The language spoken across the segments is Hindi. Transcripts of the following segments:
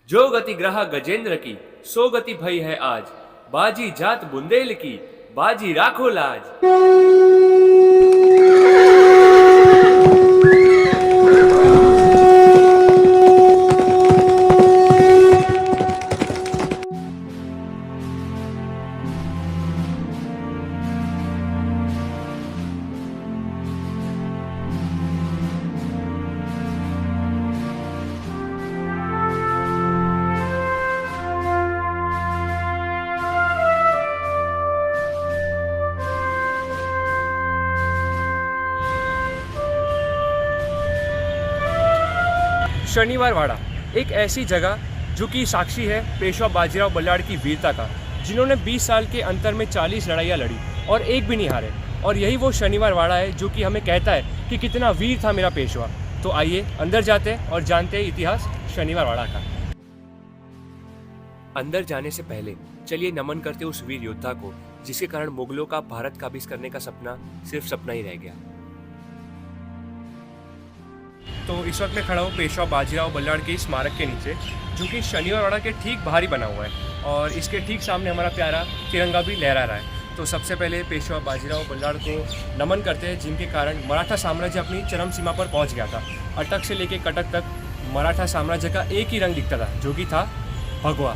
जो गति ग्रह गजेंद्र की, सो गति भई है आज। बाजी जात बुंदेल की, बाजी राखो लाज। शनिवार वाड़ा एक ऐसी जगह जो कि साक्षी है पेशवा बाजीराव बल्लाळ की वीरता का, जिन्होंने 20 साल के अंतर में 40 लड़ाइयाँ लड़ी और एक भी नहीं हारे। और यही वो शनिवार वाड़ा है जो कि हमें कहता है कि कितना वीर था मेरा पेशवा। तो आइए अंदर जाते हैं और जानते हैं इतिहास शनिवार वाड़ा का। अंदर जाने से पहले चलिए नमन करते उस वीर योद्धा को जिसके कारण मुगलों का भारत काबिज करने का सपना सिर्फ सपना ही रह गया। तो इस वक्त मैं खड़ा हूँ पेशवा बाजीराव बल्लाळ के स्मारक के नीचे, जो कि शनिवार वाड़ा के ठीक बाहर ही बना हुआ है और इसके ठीक सामने हमारा प्यारा तिरंगा भी लहरा रहा है। तो सबसे पहले पेशवा बाजीराव बल्लाळ को नमन करते हैं, जिनके कारण मराठा साम्राज्य अपनी चरम सीमा पर पहुँच गया था। अटक से लेकर कटक तक मराठा साम्राज्य का एक ही रंग दिखता था, जो कि था भगवा।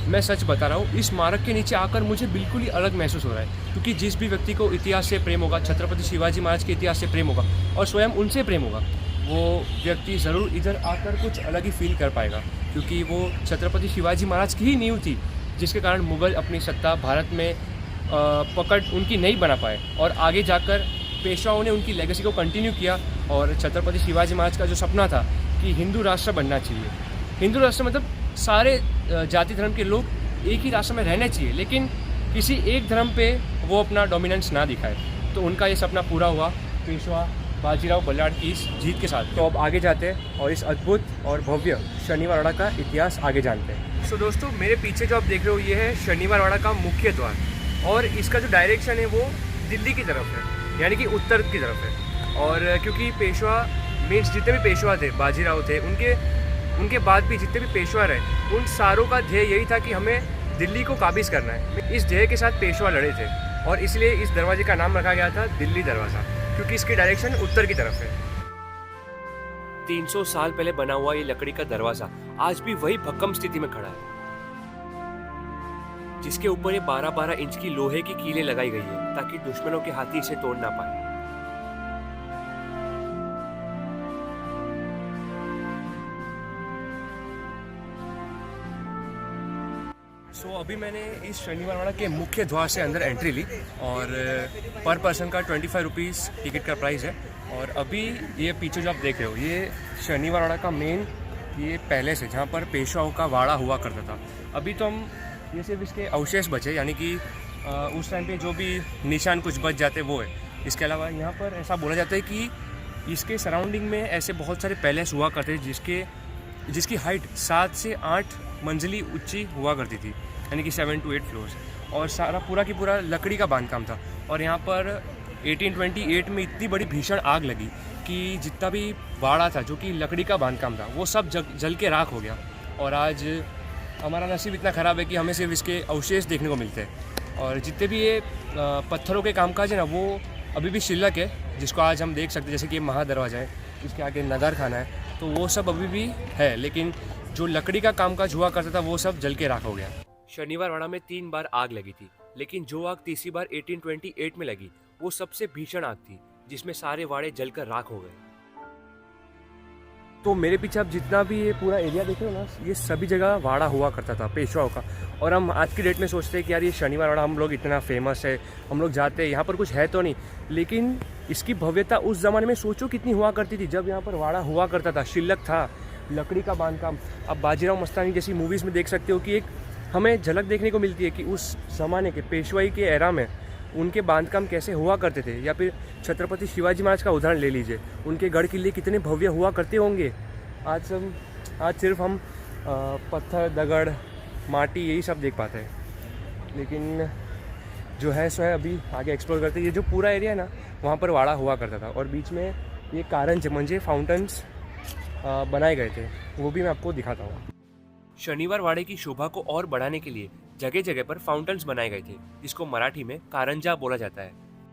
मैं सच बता रहा हूँ, इस स्मारक के नीचे आकर मुझे बिल्कुल ही अलग महसूस हो रहा है, क्योंकि जिस भी व्यक्ति को इतिहास से प्रेम होगा, छत्रपति शिवाजी महाराज के इतिहास से प्रेम होगा और स्वयं उनसे प्रेम होगा, वो व्यक्ति ज़रूर इधर आकर कुछ अलग ही फील कर पाएगा। क्योंकि वो छत्रपति शिवाजी महाराज की ही नींव थी, जिसके कारण मुग़ल अपनी सत्ता भारत में पकड़ उनकी नहीं बना पाए और आगे जाकर पेशवाओं ने उनकी लेगेसी को कंटिन्यू किया। और छत्रपति शिवाजी महाराज का जो सपना था कि हिंदू राष्ट्र बनना चाहिए, हिंदू राष्ट्र मतलब सारे जाति धर्म के लोग एक ही राष्ट्र में रहने चाहिए, लेकिन किसी एक धर्म पे वो अपना डोमिनेंस ना दिखाए। तो उनका ये सपना पूरा हुआ पेशवा बाजीराव बल्लाळ की इस जीत के साथ। तो अब आगे जाते हैं और इस अद्भुत और भव्य शनिवार वाड़ा का इतिहास आगे जानते हैं। तो दोस्तों, मेरे पीछे जो आप देख रहे हो ये है शनिवार वाड़ा का मुख्य द्वार, और इसका जो डायरेक्शन है वो दिल्ली की तरफ है, यानी कि उत्तर की तरफ है। और क्योंकि पेशवा मीन्स जितने भी पेशवा थे, बाजीराव थे, उनके बाद भी जितने भी पेशवा रहे, उन सारों का ध्येय यही था कि हमें दिल्ली को काबिज करना है। इस ध्येय के साथ पेशवा लड़े थे और इसलिए इस दरवाजे का नाम रखा गया था दिल्ली दरवाज़ा, क्योंकि इसकी डायरेक्शन उत्तर की तरफ है। 300 साल पहले बना हुआ ये लकड़ी का दरवाजा आज भी वही भक्कम स्थिति में खड़ा है, जिसके ऊपर ये 12-12 इंच की लोहे की कीलें लगाई गई है ताकि दुश्मनों के हाथी इसे तोड़ ना पाए। अभी मैंने इस शनिवार वाड़ा के मुख्य द्वार से अंदर एंट्री ली और पर पर्सन का 25 रुपीज़ टिकट का प्राइस है। और अभी ये पीछे जो आप देख रहे हो ये शनिवार वाड़ा का मेन ये पैलेस है, जहाँ पर पेशवाओं का वाड़ा हुआ करता था। अभी तो हम ये सिर्फ इसके अवशेष बचे, यानी कि उस टाइम पे जो भी निशान कुछ बच जाते वो है। इसके अलावा यहाँ पर ऐसा बोला जाता है कि इसके सराउंडिंग में ऐसे बहुत सारे पैलेस हुआ करते थे जिसकी हाइट 7 से 8 मंजिली ऊंची हुआ करती थी, यानी कि 7 to 8 फ्लोर्स। और सारा पूरा की पूरा लकड़ी का बांधकाम था। और यहाँ पर 1828 में इतनी बड़ी भीषण आग लगी कि जितना भी वाड़ा था जो कि लकड़ी का बांधकाम था वो सब जल के राख हो गया। और आज हमारा नसीब इतना ख़राब है कि हमें सिर्फ इसके अवशेष देखने को मिलते हैं। और जितने भी ये पत्थरों के कामकाज है ना, वो अभी भी शिल्लक है, जिसको आज हम देख सकते हैं। जैसे कि महादरवाजा है, इसके आगे नगर खाना है, तो वो सब अभी भी है, लेकिन जो लकड़ी का कामकाज हुआ करता था वो सब जल के राख हो गया। शनिवार वाड़ा में 3 बार आग लगी थी, लेकिन जो आग तीसरी बार 1828 में लगी वो सबसे भीषण आग थी, जिसमें सारे वाड़े जलकर राख हो गए। तो मेरे पीछे आप जितना भी ये पूरा एरिया देख रहे हो ना, ये सभी जगह वाड़ा हुआ करता था पेशवाओं का। और हम आज की डेट में सोचते हैं कि यार ये शनिवार वाड़ा हम लोग इतना फेमस है, हम लोग जाते हैं, यहाँ पर कुछ है तो नहीं, लेकिन इसकी भव्यता उस ज़माने में सोचो कितनी हुआ करती थी, जब यहाँ पर वाड़ा हुआ करता था, शिल्लक था, लकड़ी का बांधकाम। अब बाजीराव मस्तानी जैसी मूवीज़ में देख सकते हो कि एक हमें झलक देखने को मिलती है कि उस ज़माने के पेशवाई के एरा में उनके बांधकाम कैसे हुआ करते थे। या फिर छत्रपति शिवाजी महाराज का उदाहरण ले लीजिए, उनके गढ़ किले कितने भव्य हुआ करते होंगे। आज सिर्फ हम पत्थर, दगड़, माटी यही सब देख पाते हैं, लेकिन जो है सो है अभी आगे एक्सप्लोर करते हैं। ये जो पूरा एरिया है ना, वहाँ पर वाड़ा हुआ करता था और बीच में ये कारंजे म्हणजे फाउंटेन्स बनाए गए थे, वो भी मैं आपको दिखाता हूँ। शनिवार वाड़े की शोभा को और बढ़ाने के लिए जगह जगह पर फाउंटेन्स बनाए गए थे, जिसको मराठी में कारंजा बोला जाता है।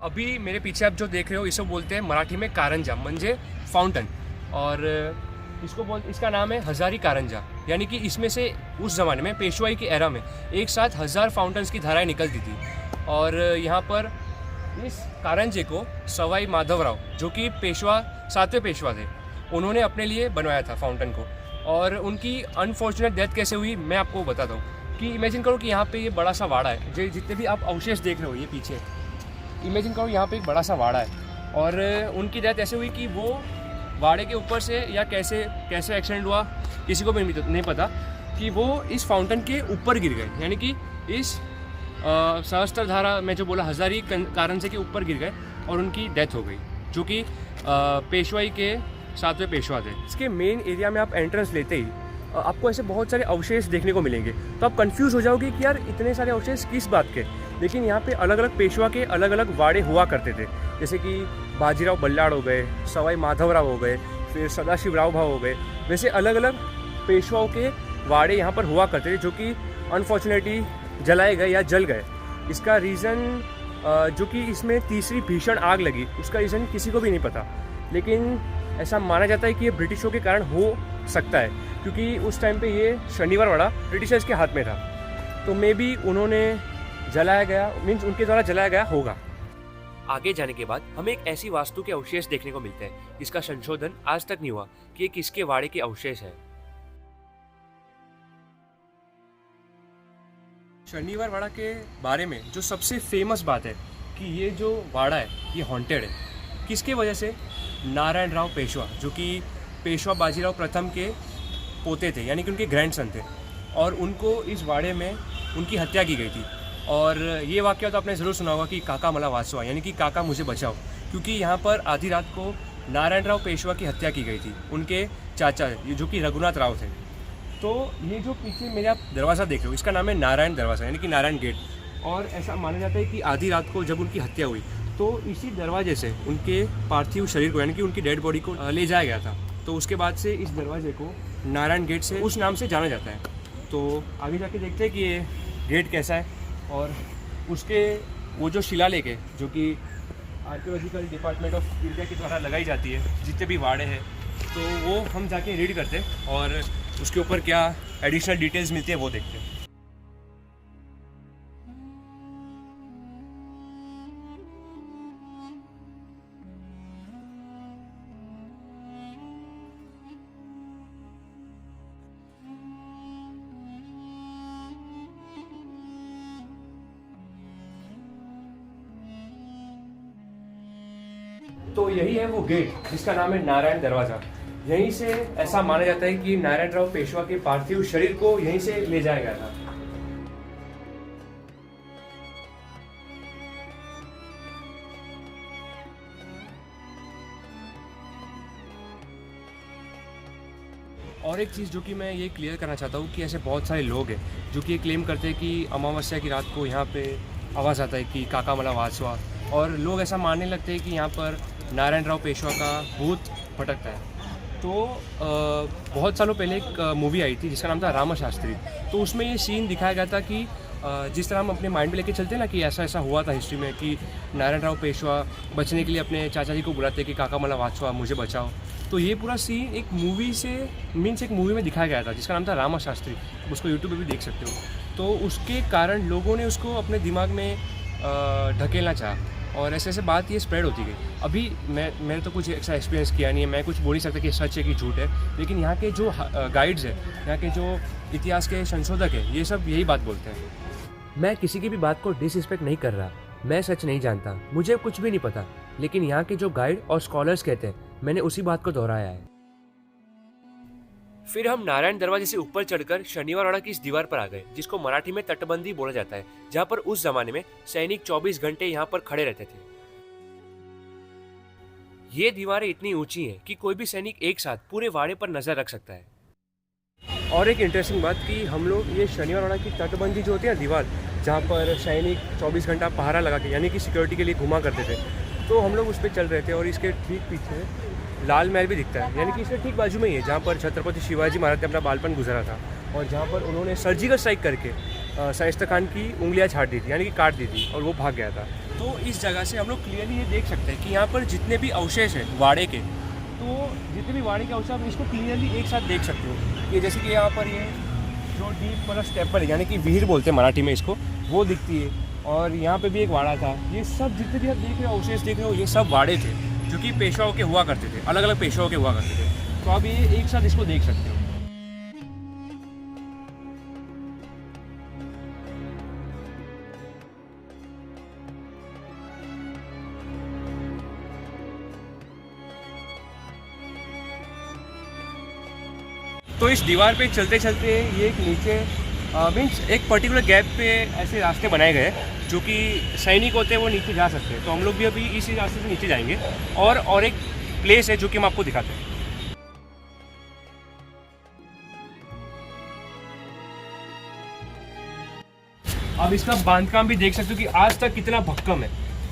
अभी मेरे पीछे आप जो देख रहे हो इसे बोलते हैं मराठी में कारंजा म्हणजे फाउंटेन, और इसका नाम है हजारी कारंजा। यानी कि इसमें से उस ज़माने में पेशवाई की एरा में एक साथ 1000 फाउंटेन्स की धाराएं निकलती थी। और यहाँ पर इस कारंजे को सवाई माधवराव, जो कि सातवें पेशवा थे, उन्होंने अपने लिए बनवाया था फाउंटेन को। और उनकी अनफॉर्चुनेट डेथ कैसे हुई मैं आपको बताता हूँ। कि इमेजिन करो कि यहाँ पे ये बड़ा सा वाड़ा है, जो जितने भी आप अवशेष देख रहे हो ये पीछे, इमेजिन करो यहाँ पे एक बड़ा सा वाड़ा है, और उनकी डेथ ऐसे हुई कि वो वाड़े के ऊपर से या कैसे एक्सीडेंट हुआ किसी को भी नहीं पता, कि वो इस फाउंटेन के ऊपर गिर गए। यानी कि इस सहस्त्रधारा में जो बोला हजारी कारंजे के ऊपर गिर गए और उनकी डेथ हो गई, जो कि पेशवाई के सातवें पेशवा थे। इसके मेन एरिया में आप एंट्रेंस लेते ही आपको ऐसे बहुत सारे अवशेष देखने को मिलेंगे, तो आप कंफ्यूज हो जाओगे कि यार इतने सारे अवशेष किस बात के। लेकिन यहाँ पे अलग अलग पेशवा के अलग अलग वाड़े हुआ करते थे, जैसे कि बाजीराव बल्लाड़ हो गए, सवाई माधवराव हो गए, फिर सदाशिवराव भाव हो गए। वैसे अलग अलग पेशवाओं के वाड़े यहाँ पर हुआ करते थे, जो कि अनफॉर्चुनेटली जलाए गए या जल गए। इसका रीज़न जो कि इसमें तीसरी भीषण आग लगी, उसका रीज़न किसी को भी नहीं पता। लेकिन ऐसा माना जाता है कि ये ब्रिटिशों के कारण हो सकता है, क्योंकि उस टाइम पे ये शनिवार वाड़ा ब्रिटिशर्स के हाथ में था, तो मे बी उन्होंने जलाया गया, मीन्स उनके द्वारा जलाया गया होगा। आगे जाने के बाद हमें एक ऐसी वास्तु के अवशेष देखने को मिलते हैं जिसका संशोधन आज तक नहीं हुआ कि ये किसके वाड़े के अवशेष है। शनिवार वाड़ा के बारे में जो सबसे फेमस बात है कि ये जो वाड़ा है ये हॉन्टेड है। किसके वजह से? नारायण राव पेशवा, जो कि पेशवा बाजीराव प्रथम के पोते थे, यानी कि उनके ग्रैंडसन थे, और उनको इस वाड़े में उनकी हत्या की गई थी। और ये वाक़या तो आपने ज़रूर सुना होगा कि काका मला वाचवा, यानी कि काका मुझे बचाओ, क्योंकि यहाँ पर आधी रात को नारायण राव पेशवा की हत्या की गई थी, उनके चाचा जो कि रघुनाथ राव थे। तो ये जो पीछे मेरे आप दरवाज़ा देख रहे हो, इसका नाम है नारायण दरवाज़ा, यानी कि नारायण गेट। और ऐसा माना जाता है कि आधी रात को जब उनकी हत्या हुई तो इसी दरवाजे से उनके पार्थिव शरीर को, यानी कि उनकी डेड बॉडी को ले जाया गया था। तो उसके बाद से इस दरवाजे को नारायण गेट से उस नाम से जाना जाता है। तो आगे जाके देखते हैं कि ये गेट कैसा है, और उसके वो जो शिलालेख है, जो कि आर्कियोलॉजिकल डिपार्टमेंट ऑफ इंडिया के द्वारा लगाई जाती है जितने भी वाड़े हैं, तो वो हम जाके रीड करते हैं और उसके ऊपर क्या एडिशनल डिटेल्स मिलती है वो देखते हैं। तो यही है वो गेट जिसका नाम है नारायण दरवाजा। यहीं से ऐसा माना जाता है कि नारायण राव पेशवा के पार्थिव शरीर को यहीं से ले जाया गया था। और एक चीज़ जो कि मैं ये क्लियर करना चाहता हूँ कि ऐसे बहुत सारे लोग हैं जो कि ये क्लेम करते हैं कि अमावस्या की रात को यहाँ पे आवाज़ आता है कि काका मला वाचवा, और लोग ऐसा मानने लगते हैं कि यहाँ पर नारायण राव पेशवा का भूत भटकता है। तो बहुत सालों पहले एक मूवी आई थी जिसका नाम था रामशास्त्री। तो उसमें ये सीन दिखाया गया था कि जिस तरह हम अपने माइंड में लेके चलते हैं ना कि ऐसा ऐसा हुआ था हिस्ट्री में कि नारायण राव पेशवा बचने के लिए अपने चाचा जी को बुलाते कि काका मला वाचवा, मुझे बचाओ। तो ये पूरा सीन एक मूवी से एक मूवी में दिखाया गया था जिसका नाम था रामशास्त्री। उसको यूट्यूब पे भी देख सकते हो। तो उसके कारण लोगों ने उसको अपने दिमाग में ढकेलना चाहा, और ऐसे ऐसे बात ये स्प्रेड होती गई। अभी मैंने तो कुछ ऐसा एक्सपीरियंस किया नहीं है, मैं कुछ बोल नहीं सकता कि सच है कि झूठ है, लेकिन यहाँ के जो गाइड्स हैं, यहाँ के जो इतिहास के संशोधक हैं, ये सब यही बात बोलते हैं। मैं किसी की भी बात को डिसरिस्पेक्ट नहीं कर रहा, मैं सच नहीं जानता, मुझे कुछ भी नहीं पता, लेकिन यहाँ के जो गाइड और स्कॉलर्स कहते हैं, मैंने उसी बात को दोहराया है। फिर हम नारायण दरवाजे से ऊपर चढ़कर शनिवार वाड़ा की इस दीवार पर आ गए, जिसको मराठी में तटबंदी बोला जाता है, जहाँ पर उस जमाने में सैनिक 24 घंटे यहाँ पर खड़े रहते थे। ये दीवारें इतनी ऊंची हैं कि कोई भी सैनिक एक साथ पूरे वाड़े पर नजर रख सकता है। और एक इंटरेस्टिंग बात कि हम लोग ये शनिवार वाड़ा की तटबंदी जो होती है दीवार, जहाँ पर सैनिक 24 घंटा पहरा लगा के, यानी कि सिक्योरिटी के लिए घुमा करते थे, तो हम लोग उस पर चल रहे थे। और इसके ठीक पीछे लाल महल भी दिखता है, यानी कि इसके ठीक बाजू में ही है जहाँ पर छत्रपति शिवाजी महाराज ने अपना बालपन गुजारा था। और जहाँ पर उन्होंने सर्जिकल स्ट्राइक करके शाइस्ता खान की उंगलियाँ छाट दी थी, यानी कि काट दी थी, और वो भाग गया था। तो इस जगह से हम लोग क्लियरली ये देख सकते हैं कि यहाँ पर जितने भी अवशेष हैं वाड़े के, तो जितने भी वाड़े के अवशेष आप इसको क्लियरली एक साथ देख सकते हो। ये जैसे कि यहाँ पर ये जो डीप वाला स्टेपर है, यानी कि विहीर बोलते हैं मराठी में इसको, वो दिखती है। और यहाँ पे भी एक वाड़ा था। ये सब जितने भी आप देख रहे हो, अवशेष देख रहे हो, ये सब वाड़े थे जो कि पेशवाओं के हुआ करते थे, अलग अलग पेशवाओं के हुआ करते थे। तो आप ये एक साथ इसको देख सकते हो। तो इस दीवार पे चलते चलते ये एक नीचे मीन्स एक पर्टिकुलर गैप पे ऐसे रास्ते बनाए गए जो कि सैनिक होते हैं वो नीचे जा सकते हैं। तो हम लोग भी अभी इसी रास्ते से नीचे जाएंगे और एक प्लेस है जो कि हम आपको दिखाते हैं। अब इसका बांधकाम भी देख सकते हो कि आज तक कितना भक्कम है,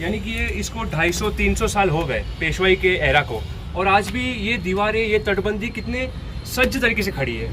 यानी कि ये इसको 250-300 साल हो गए पेशवाई के एरा को, और आज भी ये दीवारें, ये तटबंदी कितने सज्ज तरीके से खड़ी है।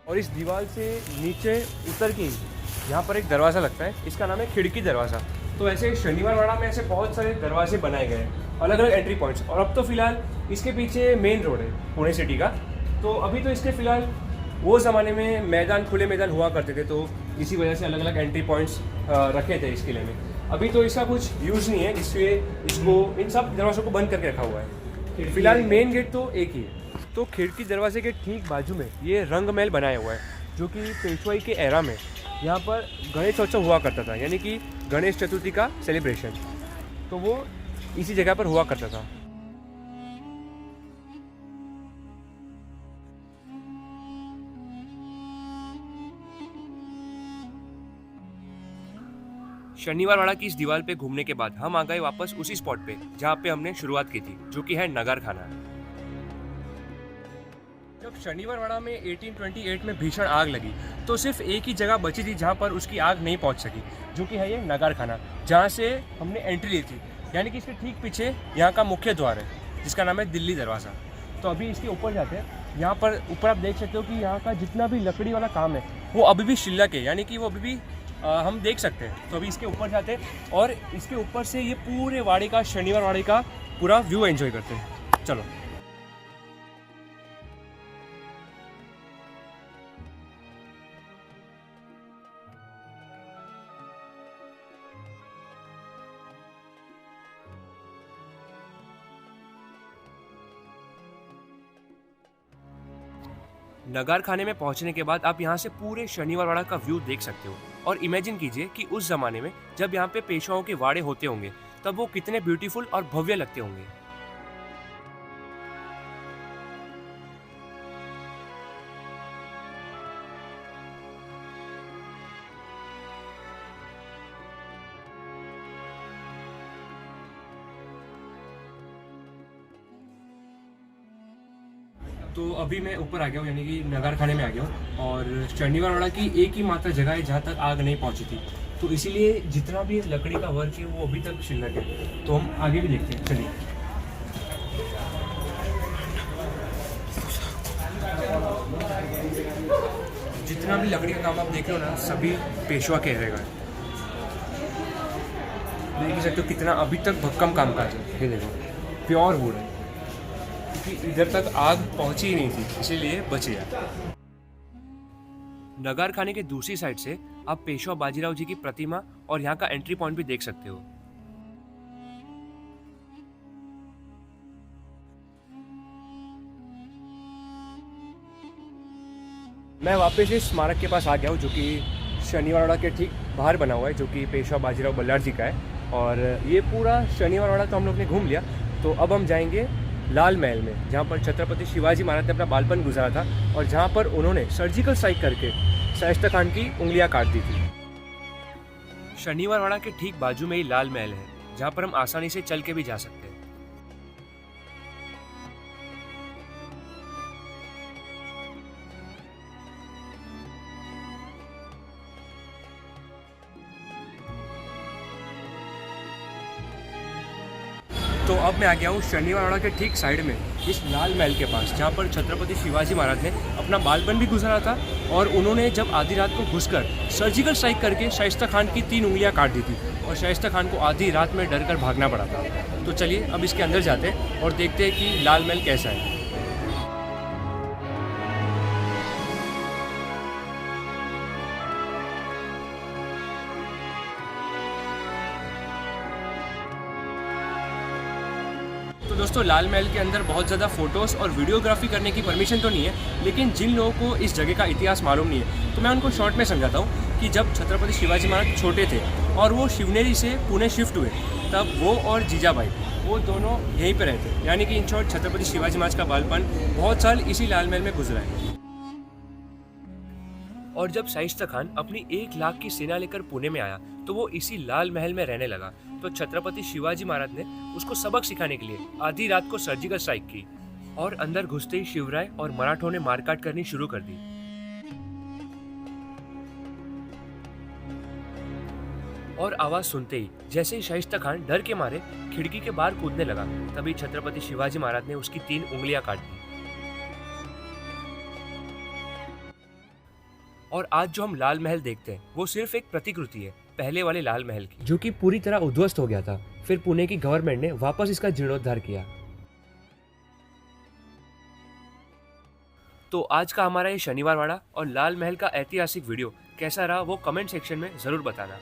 और इस दीवार से नीचे उतर के यहाँ पर एक दरवाज़ा लगता है, इसका नाम है खिड़की दरवाज़ा। तो ऐसे शनिवारवाड़ा में ऐसे बहुत सारे दरवाजे बनाए गए हैं, अलग अलग एंट्री पॉइंट्स। और अब तो फिलहाल इसके पीछे मेन रोड है पुणे सिटी का। तो अभी तो इसके फिलहाल वो ज़माने में मैदान, खुले मैदान हुआ करते थे, तो इसी वजह से अलग अलग एंट्री पॉइंट्स रखे थे इस किले में। अभी तो इसका कुछ यूज़ नहीं है, इसलिए इसको इन सब दरवाज़ों को बंद करके रखा हुआ है। फिलहाल मेन गेट तो एक ही है। तो खिड़की दरवाजे के ठीक बाजू में ये रंग महल बनाया हुआ है, जो कि पेशवाई के एरा में यहाँ पर गणेश उत्सव हुआ करता था, यानी कि गणेश चतुर्थी का सेलिब्रेशन, तो वो इसी जगह पर हुआ करता था। शनिवारवाड़ा की इस दीवार पे घूमने के बाद हम आ गए वापस उसी स्पॉट पे जहाँ पे हमने शुरुआत की थी, जो कि है नगर खाना। जब शनिवारवाड़ा में 1828 में भीषण आग लगी तो सिर्फ एक ही जगह बची थी जहाँ पर उसकी आग नहीं पहुँच सकी, जो कि है ये नगर खाना, जहाँ से हमने एंट्री ली थी। यानी कि इसके ठीक पीछे यहाँ का मुख्य द्वार है, जिसका नाम है दिल्ली दरवाज़ा। तो अभी इसके ऊपर जाते हैं। यहाँ पर ऊपर आप देख सकते हो कि यहाँ का जितना भी लकड़ी वाला काम है वो अभी भी शिल्लक है, यानी कि वो अभी भी हम देख सकते हैं। तो अभी इसके ऊपर जाते हैं और इसके ऊपर से ये पूरे वाड़े का, शनिवारवाड़े का पूरा व्यू एंजॉय करते हैं। चलो। नगार खाने में पहुंचने के बाद आप यहाँ से पूरे शनिवारवाड़ा का व्यू देख सकते हो, और इमेजिन कीजिए कि उस जमाने में जब यहाँ पे पेशवाओं के वाड़े होते होंगे तब वो कितने ब्यूटीफुल और भव्य लगते होंगे। तो अभी मैं ऊपर आ गया हूँ, यानी कि नगार खाने में आ गया हूँ, और शनिवारवाड़ा की एक ही मात्र जगह है जहाँ तक आग नहीं पहुँची थी। तो इसीलिए जितना भी लकड़ी का वर्क है वो अभी तक शिल्लक है। तो हम आगे भी देखते हैं, चलिए। जितना भी लकड़ी का काम आप देख रहे हो ना, सभी पेशवा के रहेगा। देख सकते हो कितना अभी तक भक्कम काम काज है। ये देखो, प्योर वुड है, क्योंकि इधर तक आग पहुंची ही नहीं थी, इसीलिए बच गया। नगार खाने के दूसरी साइड से आप पेशवा बाजीराव जी की प्रतिमा और यहाँ का एंट्री पॉइंट भी देख सकते हो। मैं वापस इस स्मारक के पास आ गया हूँ, जो कि शनिवारवाड़ा के ठीक बाहर बना हुआ है, जो कि पेशवा बाजीराव बल्लाळ जी का है। और ये पूरा शनिवारवाड़ा तो हम लोग ने घूम लिया। तो अब हम जाएंगे लाल महल में, जहाँ पर छत्रपति शिवाजी महाराज ने अपना बालपन गुजारा था और जहाँ पर उन्होंने सर्जिकल स्ट्राइक करके शाइस्ता खान की उंगलियां काट दी थी। शनिवारवाड़ा के ठीक बाजू में ही लाल महल है, जहाँ पर हम आसानी से चल के भी जा सकते हैं। तो तो अब मैं आ गया हूँ शनिवारवाड़ा के ठीक साइड में इस लाल महल के पास, जहाँ पर छत्रपति शिवाजी महाराज ने अपना बालपन भी गुजारा था और उन्होंने जब आधी रात को घुसकर सर्जिकल स्ट्राइक करके शाइस्ता खान की 3 उंगलियाँ काट दी थी और शाइस्ता खान को आधी रात में डर कर भागना पड़ा था। तो चलिए अब इसके अंदर जाते हैं और देखते हैं कि लाल महल कैसा है। तो दोस्तों, लाल महल के अंदर बहुत ज़्यादा फ़ोटोज़ और वीडियोग्राफी करने की परमिशन तो नहीं है, लेकिन जिन लोगों को इस जगह का इतिहास मालूम नहीं है तो मैं उनको शॉर्ट में समझाता हूँ कि जब छत्रपति शिवाजी महाराज छोटे थे और वो शिवनेरी से पुणे शिफ्ट हुए, तब वो और जीजाबाई वो दोनों यहीं पर रहते। यानी कि इन शॉर्ट छत्रपति शिवाजी महाराज का बालपन बहुत साल इसी लाल महल में गुजरा है। और जब शाइस्ता खान अपनी 1 लाख की सेना लेकर पुणे में आया तो वो इसी लाल महल में रहने लगा। तो छत्रपति शिवाजी महाराज ने उसको सबक सिखाने के लिए आधी रात को सर्जिकल स्ट्राइक की और अंदर घुसते ही शिवराय और मराठों ने मारकाट करनी शुरू कर दी। और आवाज सुनते ही जैसे ही शाइस्ता खान डर के मारे खिड़की के बाहर कूदने लगा, तभी छत्रपति शिवाजी महाराज ने उसकी 3 उंगलियां काट दी। और आज जो हम लाल महल देखते हैं वो सिर्फ एक प्रतिकृति है पहले वाले लाल महल की, जो कि पूरी तरह उद्ध्वस्त हो गया था। फिर पुणे की गवर्नमेंट ने वापस इसका जीर्णोद्धार किया। तो आज का हमारा ये शनिवार वाड़ा और लाल महल का ऐतिहासिक वीडियो कैसा रहा वो कमेंट सेक्शन में जरूर बताना।